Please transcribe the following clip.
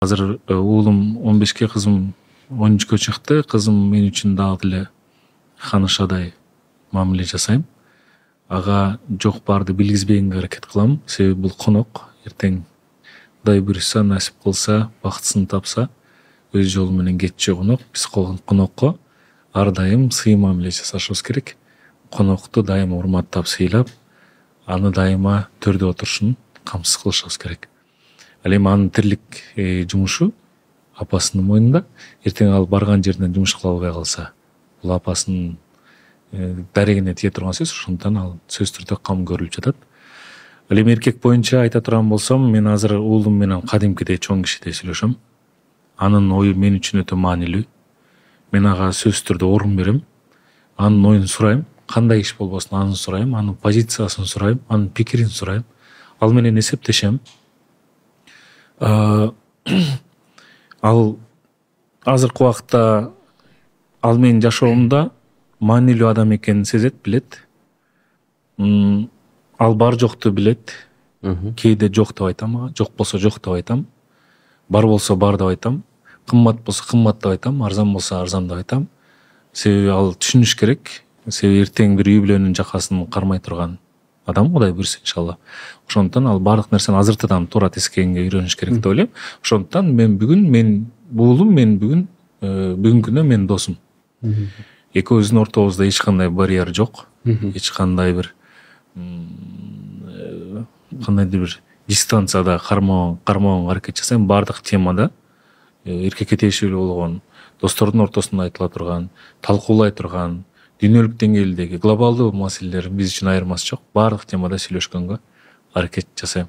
Азыр уулум 15-ке, кызым 13-кө чыкты. Кызым мен үчүн дагы деле ханышадай мамиле жасайм. Ага жок барды билгизбегенге аракет кылам. Себеби бул конок. Эртең Кудай буйруса, насип кылса, бактысын тапса, өз жолу менен кетчү конок. Биз конокко ар дайым сый мамиле жасашыбыз керек. Конокту дайыма урматтап, сыйлап, аны дайыма төрдө отурушун камсыз кылышыбыз керек. Ал эми анын тирлик жумушу апасынын мойнунда. Эртең ал барган жеринен жумуш кыла албай калса, бул апасынын дарегине тие турган сөз. Ошондуктан ал сөзсүз түрдө кам көрүлүп жатат. Ал эми эркек боюнча айта турган болсом, мен азыр уулум менен кадимкидей чоң кишидей сүйлөшөм. Анын ою мен үчүн өтө маанилүү. Мен ага сөзсүз түрдө орун берем. Анын оюн сурайм. Кандай иш болбосун анын сурайм, анын позициясын сурайм, анын пикирин сурайм. Ал менен эсептешем. Ал азыркы убакытта ал менин жашоомдо маанилүү адам экенин сезет, билет. Ал бар жокту билет. Кээде жок деп айтам ага, жок болсо жок деп айтам. Бар болсо бар деп айтам. Кымбат болсо кымбат деп айтам, арзан болсо арзан деп айтам. Себеби ал түшүнүш керек. Себеби эртең бир үй бүлөнүн жакасын кармай турган адам, Кудай буйруса иншалла. Ошондуктан ал баардык нерсени азыртадан туура тескегенге үйрөнүш керек деп ойлойм. Ошондуктан мен уулум мен бүгүнкү күндө менин досум. Экөөбүздүн ортобузда эч кандай барьер жок. Эч кандай бир кандайдыр бир дистанцияда кармоого аракет жасайм. Баардык темада эркекке тиешелүү болгон, достордун ортосунда айтыла турган, талкуулай турган, дүйнөлүк деңгээлдеги глобалдуу маселелер биз үчүн айырмасы жок. Баардык темада сүйлөшкөнгө аракет жасайм.